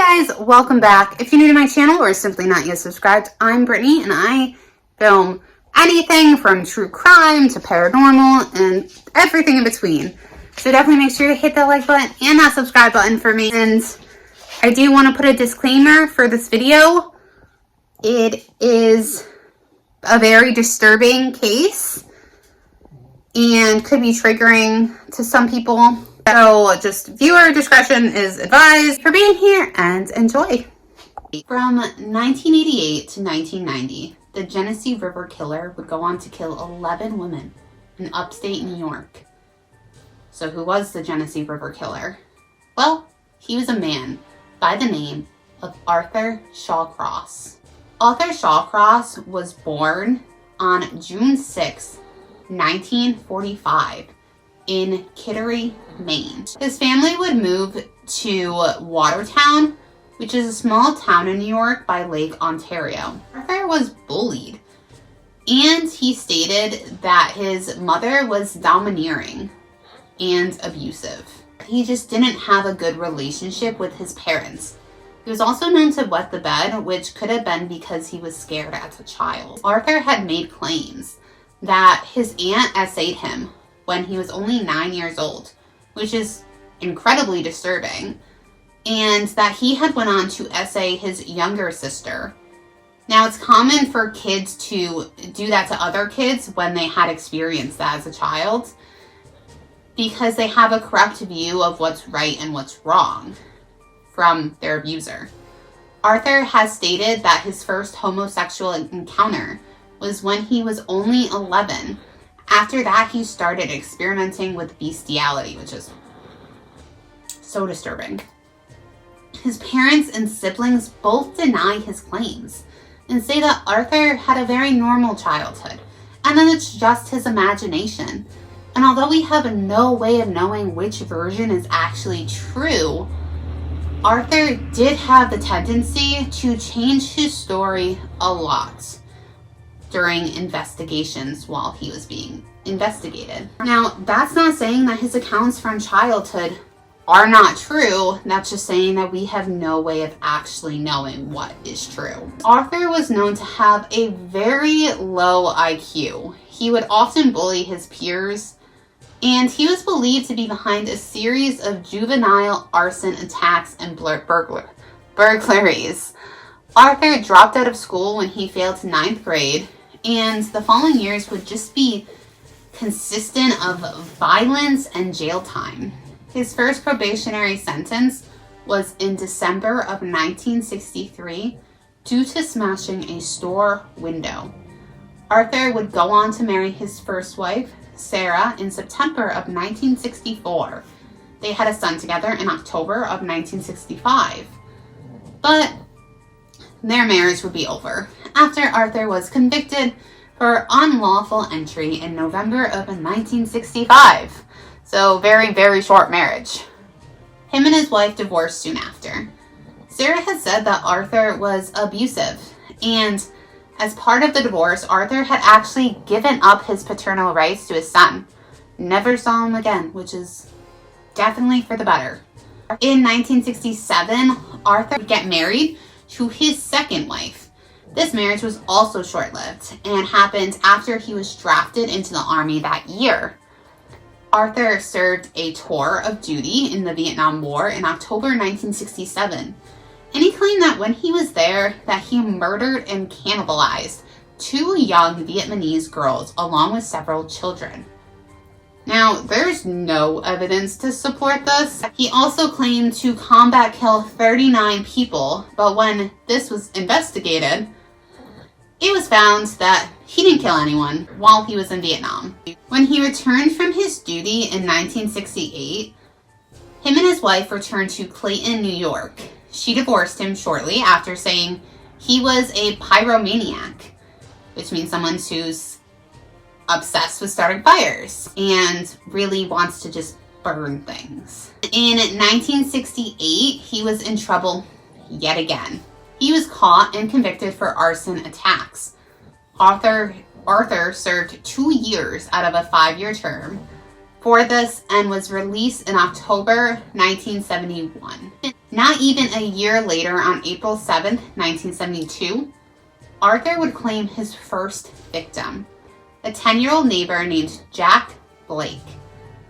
Hey guys, welcome back. If you're new to my channel or simply not yet subscribed, I'm Brittany and I film anything from true crime to paranormal and everything in between. So definitely make sure to hit that like button and that subscribe button for me. And I do want to put a disclaimer for this video. It is a very disturbing case and could be triggering to some people. So just viewer discretion is advised for being here and enjoy. From 1988 to 1990, the Genesee River Killer would go on to kill 11 women in upstate New York. So who was the Genesee River Killer? Well, he was a man by the name of Arthur Shawcross. Arthur Shawcross was born on June 6, 1945. In Kittery, Maine. His family would move to Watertown, which is a small town in New York by Lake Ontario. Arthur was bullied, and he stated that his mother was domineering and abusive. He just didn't have a good relationship with his parents. He was also known to wet the bed, which could have been because he was scared as a child. Arthur had made claims that his aunt essayed him when he was only 9 years old, which is incredibly disturbing, and that he had went on to essay his younger sister. Now, it's common for kids to do that to other kids when they had experienced that as a child, because they have a correct view of what's right and what's wrong from their abuser. Arthur has stated that his first homosexual encounter was when he was only 11. After that, he started experimenting with bestiality, which is so disturbing. His parents and siblings both deny his claims and say that Arthur had a very normal childhood and that it's just his imagination. And although we have no way of knowing which version is actually true, Arthur did have the tendency to change his story a lot during investigations while he was being investigated. Now, that's not saying that his accounts from childhood are not true. That's just saying that we have no way of actually knowing what is true. Arthur was known to have a very low IQ. He would often bully his peers, and he was believed to be behind a series of juvenile arson attacks and burglaries. Arthur dropped out of school when he failed to 9th grade, and the following years would just be consistent of violence and jail time. His first probationary sentence was in December of 1963 due to smashing a store window. Arthur would go on to marry his first wife, Sarah, in September of 1964. They had a son together in October of 1965. But their marriage would be over after Arthur was convicted for unlawful entry in November of 1965. So very, very short marriage. Him and his wife divorced soon after. Sarah has said that Arthur was abusive, and as part of the divorce, Arthur had actually given up his paternal rights to his son. Never saw him again, which is definitely for the better. In 1967, Arthur would get married to his second wife. This marriage was also short-lived and happened after he was drafted into the army that year. Arthur served a tour of duty in the Vietnam War in October 1967, and he claimed that when he was there that he murdered and cannibalized 2 young Vietnamese girls along with several children. Now, there's no evidence to support this. He also claimed to combat kill 39 people, but when this was investigated, it was found that he didn't kill anyone while he was in Vietnam. When he returned from his duty in 1968, him and his wife returned to Clayton, New York. She divorced him shortly after saying he was a pyromaniac, which means someone who's obsessed with starting fires and really wants to just burn things. In 1968, he was in trouble yet again. He was caught and convicted for arson attacks. Arthur served 2 years out of a 5-year term, for this and was released in October 1971. Not even a year later, on April 7th, 1972, Arthur would claim his first victim, a 10-year-old neighbor named Jack Blake.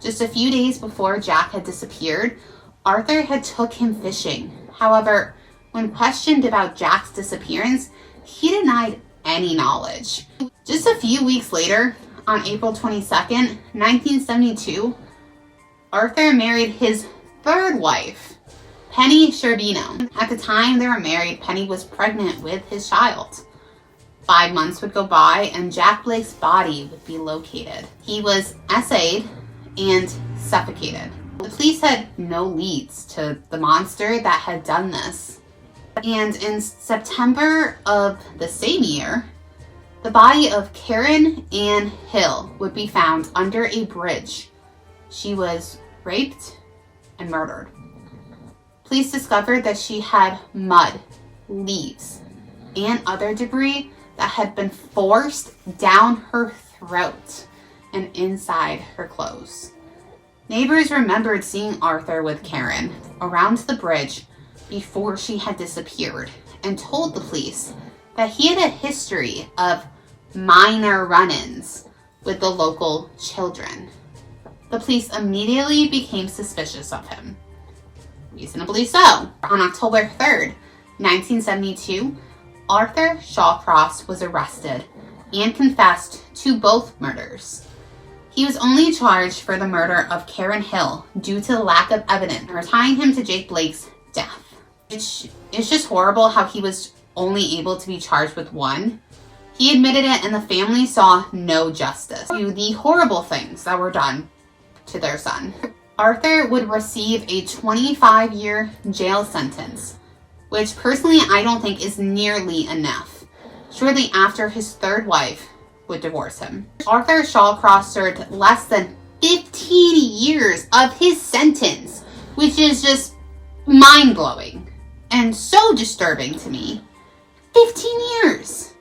Just a few days before Jack had disappeared, Arthur had took him fishing. However, when questioned about Jack's disappearance, he denied any knowledge. Just a few weeks later, on April 22nd, 1972, Arthur married his third wife, Penny Sherbino. At the time they were married, Penny was pregnant with his child. 5 months would go by and Jack Blake's body would be located. He was essayed and suffocated. The police had no leads to the monster that had done this. And in September of the same year, the body of Karen Ann Hill would be found under a bridge. She was raped and murdered. Police discovered that she had mud, leaves, and other debris that had been forced down her throat and inside her clothes. Neighbors remembered seeing Arthur with Karen around the bridge before she had disappeared and told the police that he had a history of minor run-ins with the local children. The police immediately became suspicious of him. Reasonably so. On October 3rd, 1972, Arthur Shawcross was arrested and confessed to both murders. He was only charged for the murder of Karen Hill due to the lack of evidence or tying him to Jake Blake's death. It's just horrible how he was only able to be charged with one. He admitted it and the family saw no justice to the horrible things that were done to their son. Arthur would receive a 25-year jail sentence, which personally I don't think is nearly enough. Shortly after, his third wife would divorce him. Arthur Shawcross served less than 15 years of his sentence, which is just mind-blowing and so disturbing to me. 15 years!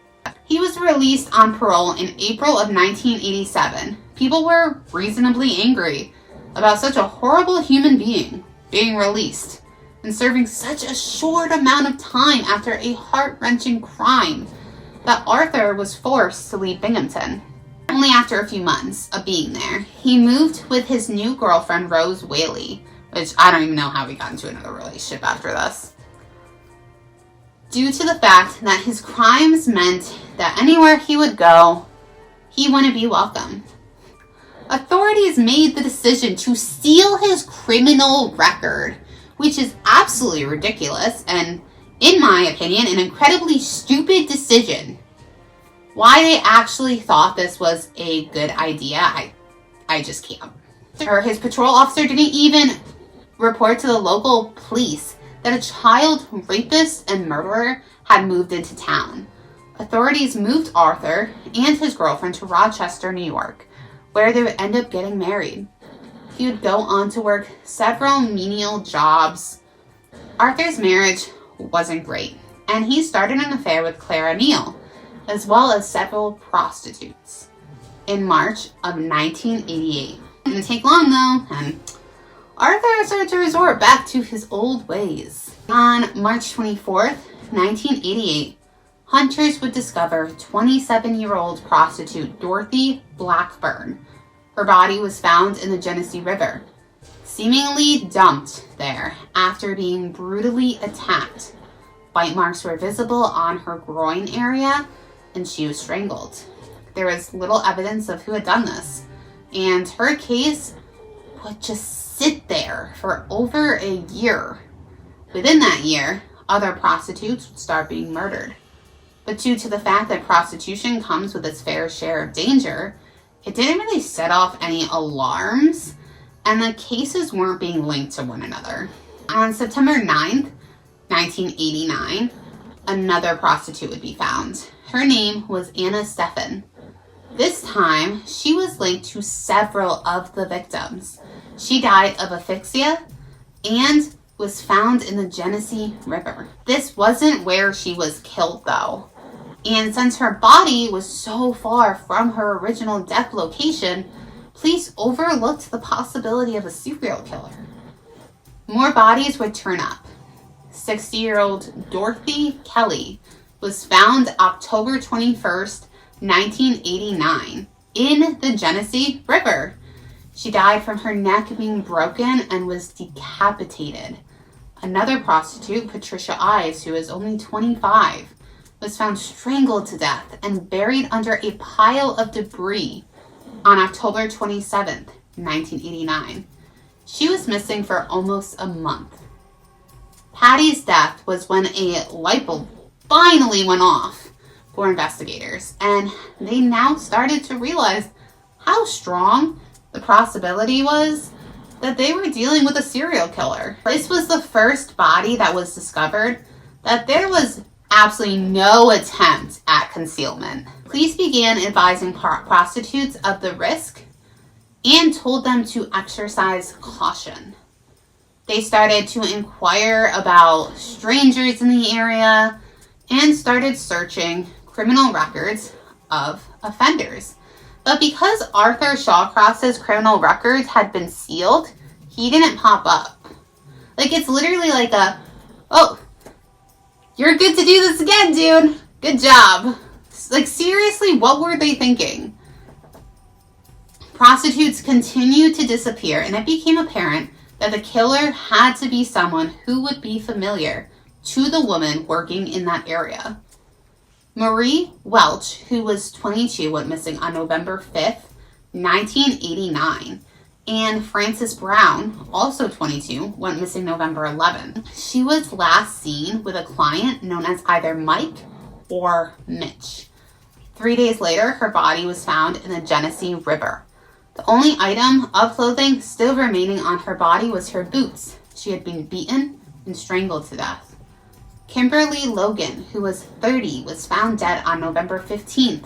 He was released on parole in April of 1987. People were reasonably angry about such a horrible human being being released and serving such a short amount of time after a heart-wrenching crime that Arthur was forced to leave Binghamton. Only after a few months of being there, he moved with his new girlfriend, Rose Whaley, which I don't even know how he got into another relationship after this. Due to the fact that his crimes meant that anywhere he would go, he wouldn't be welcome. Authorities made the decision to seal his criminal record, which is absolutely ridiculous and, in my opinion, an incredibly stupid decision. Why they actually thought this was a good idea, I just can't. Or his patrol officer didn't even report to the local police that a child rapist and murderer had moved into town. Authorities moved Arthur and his girlfriend to Rochester, New York, where they would end up getting married. He would go on to work several menial jobs. Arthur's marriage wasn't great, and he started an affair with Clara Neal, as well as several prostitutes. In March of 1988. It didn't take long though, and Arthur started to resort back to his old ways. On March 24th, 1988, hunters would discover 27-year-old prostitute Dorothy Blackburn. Her body was found in the Genesee River, seemingly dumped there after being brutally attacked. Bite marks were visible on her groin area, and she was strangled. There was little evidence of who had done this, and her case would just sit there for over a year. Within that year, other prostitutes would start being murdered. But due to the fact that prostitution comes with its fair share of danger, it didn't really set off any alarms, and the cases weren't being linked to one another. On September 9th, 1989, another prostitute would be found. Her name was Anna Steffen. This time, she was linked to several of the victims. She died of asphyxia and was found in the Genesee River. This wasn't where she was killed though. And since her body was so far from her original death location, police overlooked the possibility of a serial killer. More bodies would turn up. 60-year-old Dorothy Kelly was found October 21st, 1989, in the Genesee River. She died from her neck being broken and was decapitated. Another prostitute, Patricia Ives, who was only 25, was found strangled to death and buried under a pile of debris on October 27th, 1989. She was missing for almost a month. Patty's death was when a light bulb finally went off for investigators, and they now started to realize how strong the possibility was that they were dealing with a serial killer. This was the first body that was discovered that there was absolutely no attempt at concealment. Police began advising prostitutes of the risk and told them to exercise caution. They started to inquire about strangers in the area and started searching criminal records of offenders. But because Arthur Shawcross's criminal records had been sealed, he didn't pop up. Like, it's literally like oh, you're good to do this again, dude. Good job. Like, seriously, what were they thinking? Prostitutes continued to disappear, and it became apparent that the killer had to be someone who would be familiar to the woman working in that area. Marie Welch, who was 22, went missing on November 5th, 1989. And Frances Brown, also 22, went missing November 11th. She was last seen with a client known as either Mike or Mitch. 3 days later, her body was found in the Genesee River. The only item of clothing still remaining on her body was her boots. She had been beaten and strangled to death. Kimberly Logan, who was 30, was found dead on November 15th,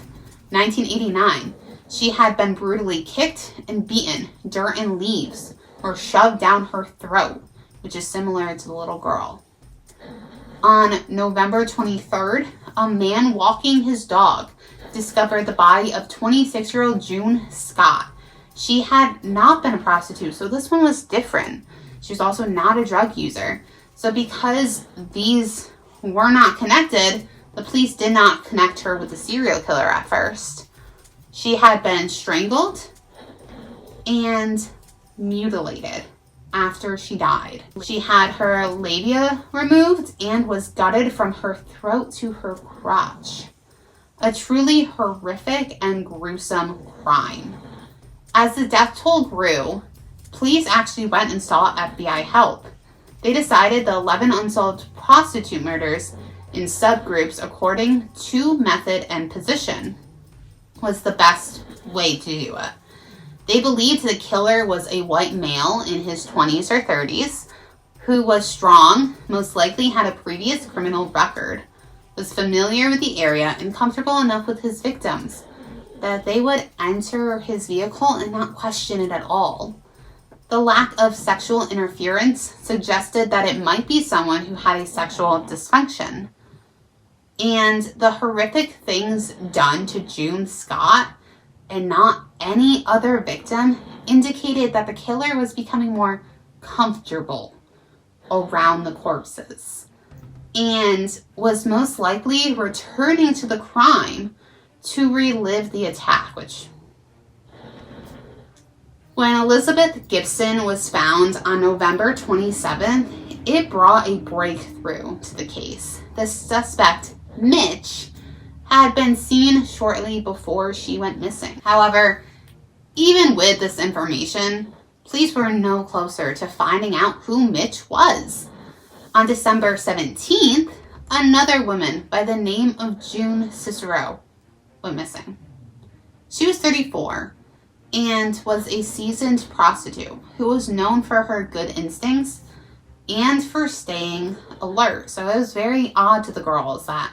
1989. She had been brutally kicked and beaten. Dirt and leaves were shoved down her throat, which is similar to the little girl. On November 23rd, a man walking his dog discovered the body of 26-year-old June Scott. She had not been a prostitute, so this one was different. She was also not a drug user. So because these were not connected, the police did not connect her with the serial killer at first. She had been strangled and mutilated after she died. She had her labia removed and was gutted from her throat to her crotch. A truly horrific and gruesome crime. As the death toll grew, police actually went and sought FBI help. They decided the 11 unsolved prostitute murders in subgroups according to method and position was the best way to do it. They believed the killer was a white male in his 20s or 30s who was strong, most likely had a previous criminal record, was familiar with the area, and comfortable enough with his victims that they would enter his vehicle and not question it at all. The lack of sexual interference suggested that it might be someone who had a sexual dysfunction. And the horrific things done to June Scott and not any other victim indicated that the killer was becoming more comfortable around the corpses and was most likely returning to the crime to relive the attack, When Elizabeth Gibson was found on November 27th, it brought a breakthrough to the case. The suspect, Mitch, had been seen shortly before she went missing. However, even with this information, police were no closer to finding out who Mitch was. On December 17th, another woman by the name of June Cicero went missing. She was 34 and was a seasoned prostitute who was known for her good instincts and for staying alert. So it was very odd to the girls that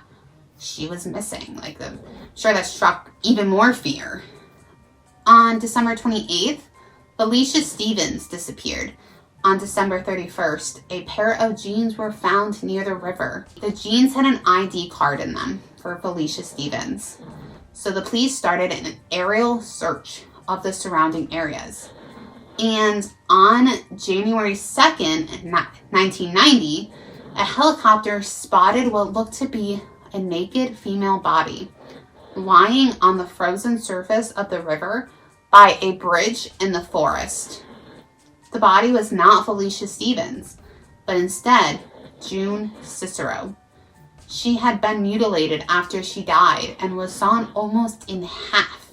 she was missing. I'm sure that struck even more fear. On December 28th, Felicia Stevens disappeared. On December 31st, a pair of jeans were found near the river. The jeans had an ID card in them for Felicia Stevens. So the police started an aerial search of the surrounding areas. And on January 2nd, 1990, a helicopter spotted what looked to be a naked female body lying on the frozen surface of the river by a bridge in the forest. The body was not Felicia Stevens, but instead June Cicero. She had been mutilated after she died and was sawn almost in half.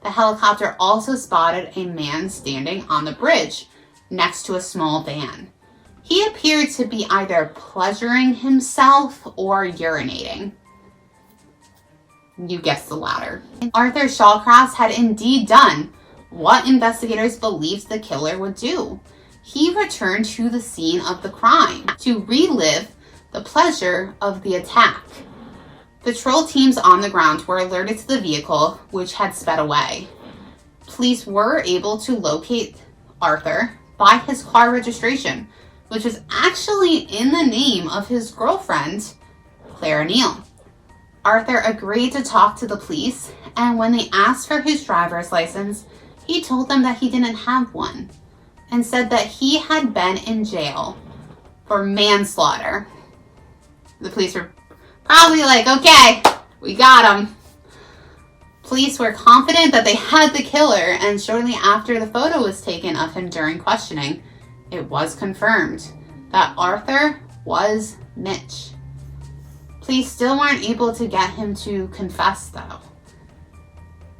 The helicopter also spotted a man standing on the bridge next to a small van. He appeared to be either pleasuring himself or urinating. You guessed the latter. Arthur Shawcross had indeed done what investigators believed the killer would do. He returned to the scene of the crime to relive the pleasure of the attack. Patrol teams on the ground were alerted to the vehicle, which had sped away. Police were able to locate Arthur by his car registration, which was actually in the name of his girlfriend, Clara Neal. Arthur agreed to talk to the police, and when they asked for his driver's license, he told them that he didn't have one and said that he had been in jail for manslaughter. The police were probably like, okay, we got him. Police were confident that they had the killer, and shortly after the photo was taken of him during questioning, it was confirmed that Arthur was Mitch. Police still weren't able to get him to confess, though.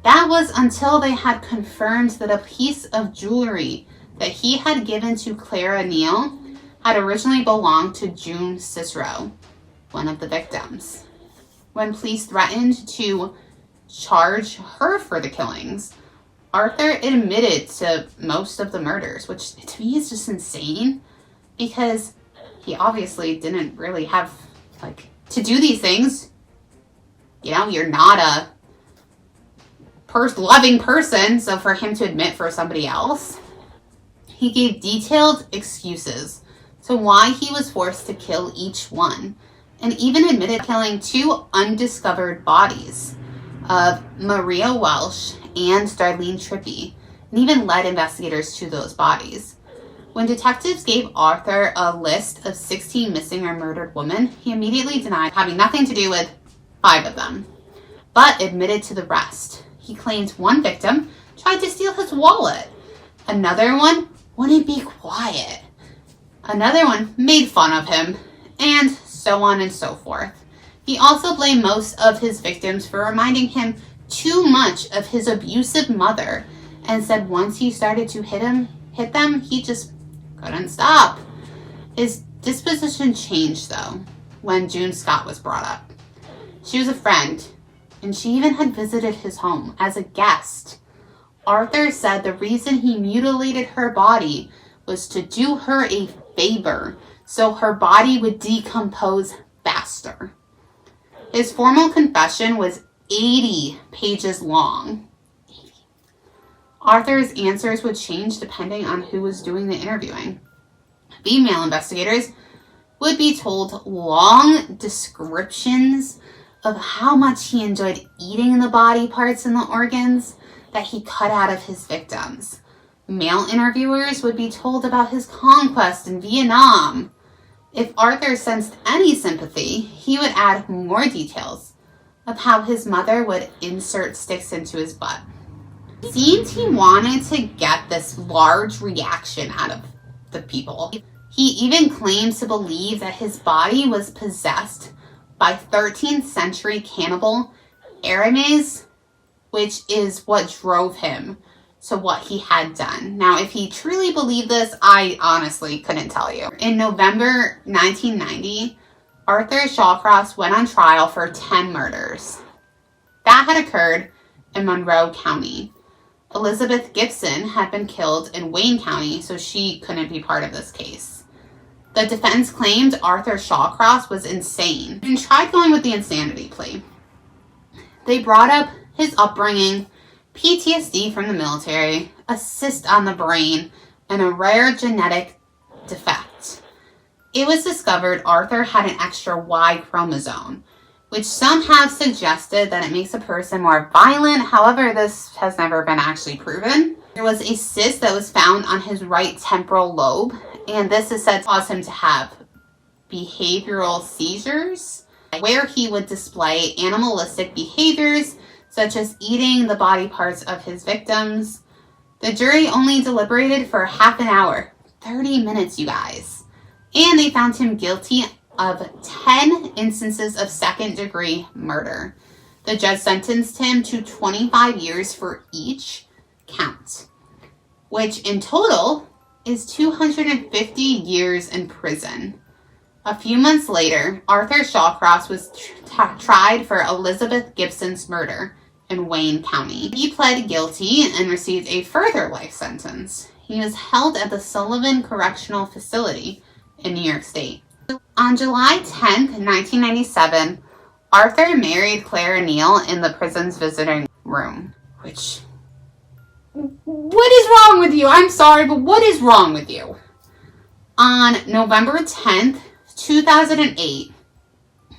That was until they had confirmed that a piece of jewelry that he had given to Clara Neal had originally belonged to June Cicero, one of the victims. When police threatened to charge her for the killings, Arthur admitted to most of the murders, which to me is just insane because he obviously didn't really have, to do these things. You know, you're not a loving person, so for him to admit for somebody else. He gave detailed excuses to why he was forced to kill each one, and even admitted killing 2 undiscovered bodies of Maria Welsh and Darlene Trippi, and even led investigators to those bodies. When detectives gave Arthur a list of 16 missing or murdered women, he immediately denied having nothing to do with 5 of them, but admitted to the rest. He claimed one victim tried to steal his wallet. Another one wouldn't be quiet. Another one made fun of him, and so on and so forth. He also blamed most of his victims for reminding him too much of his abusive mother, and said once he started to hit them, he just couldn't stop. His disposition changed, though, when June Scott was brought up. She was a friend, and she even had visited his home as a guest. Arthur said the reason he mutilated her body was to do her a favor so her body would decompose faster. His formal confession was 80 pages long. Arthur's answers would change depending on who was doing the interviewing. Female investigators would be told long descriptions of how much he enjoyed eating the body parts and the organs that he cut out of his victims. Male interviewers would be told about his conquest in Vietnam. If Arthur sensed any sympathy, he would add more details of how his mother would insert sticks into his butt. It seemed he wanted to get this large reaction out of the people. He even claimed to believe that his body was possessed by 13th century cannibal Aramis, which is what drove him to what he had done. Now, if he truly believed this, I honestly couldn't tell you. In November 1990, Arthur Shawcross went on trial for 10 murders. That had occurred in Monroe County. Elizabeth Gibson had been killed in Wayne County, so she couldn't be part of this case. The defense claimed Arthur Shawcross was insane and tried going with the insanity plea. They brought up his upbringing, PTSD from the military, a cyst on the brain, and a rare genetic defect. It was discovered Arthur had an extra Y chromosome, which some have suggested that it makes a person more violent. However, this has never been actually proven. There was a cyst that was found on his right temporal lobe, and this is said to cause him to have behavioral seizures, where he would display animalistic behaviors, such as eating the body parts of his victims. The jury only deliberated for half an hour, 30 minutes, you guys, and they found him guilty of 10 instances of second-degree murder. The judge sentenced him to 25 years for each count, which in total is 250 years in prison. A few months later, Arthur Shawcross was tried for Elizabeth Gibson's murder in Wayne County. He pled guilty and received a further life sentence. He was held at the Sullivan Correctional Facility in New York State. On July 10th, 1997, Arthur married Clara Neal in the prison's visiting room, which... what is wrong with you? I'm sorry, but what is wrong with you? On November 10th, 2008,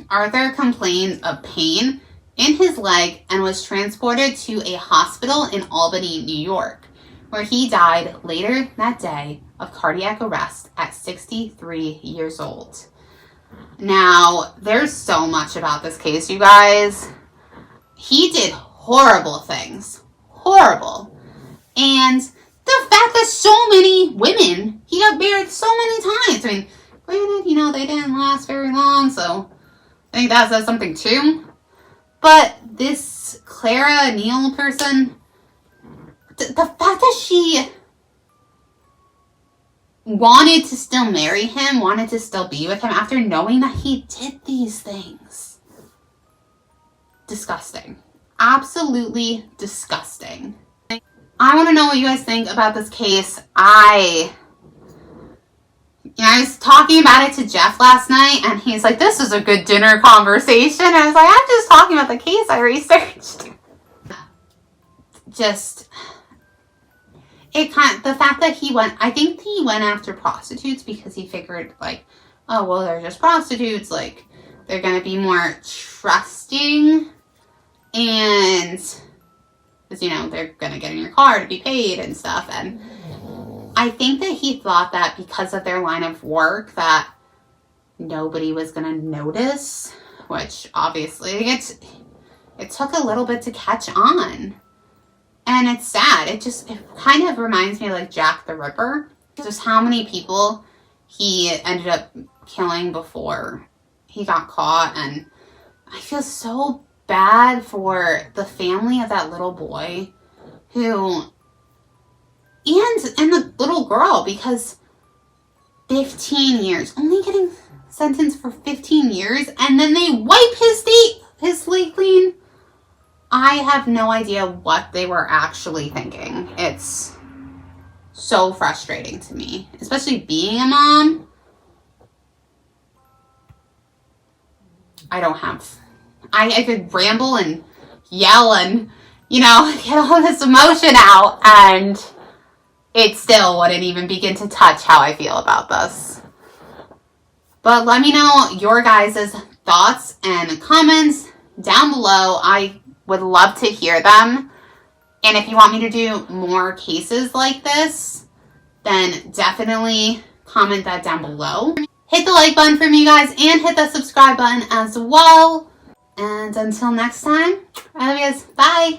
Arthur complained of pain in his leg and was transported to a hospital in Albany, New York, where he died later that day of cardiac arrest at 63 years old. Now, there's so much about this case, you guys. He did horrible things. Horrible. And the fact that so many women, he got married so many times. I mean, granted, you know, they didn't last very long, so I think that says something too. But this Clara Neal person, the fact that she wanted to still marry him, wanted to still be with him after knowing that he did these things. Disgusting. Absolutely disgusting. I want to know what you guys think about this case. I was talking about it to Jeff last night, and he's like, this is a good dinner conversation. And I was like, I'm just talking about the case I researched. The fact that I think he went after prostitutes because he figured, like, oh, well, they're just prostitutes. Like, they're going to be more trusting, and, because, you know, they're going to get in your car to be paid and stuff. And I think that he thought that because of their line of work that nobody was going to notice, which obviously it took a little bit to catch on. And it's sad. It kind of reminds me of like Jack the Ripper. Just how many people he ended up killing before he got caught. And I feel so bad for the family of that little boy and the little girl, because 15 years, only getting sentenced for 15 years, and then they wipe his slate clean. I have no idea what they were actually thinking. It's so frustrating to me, especially being a mom. I could ramble and yell and, you know, get all this emotion out, and it still wouldn't even begin to touch how I feel about this. But let me know your guys' thoughts and comments down below. I would love to hear them. And if you want me to do more cases like this, then definitely comment that down below. Hit the like button for me, guys, and hit the subscribe button as well. And until next time, I love you guys. Bye.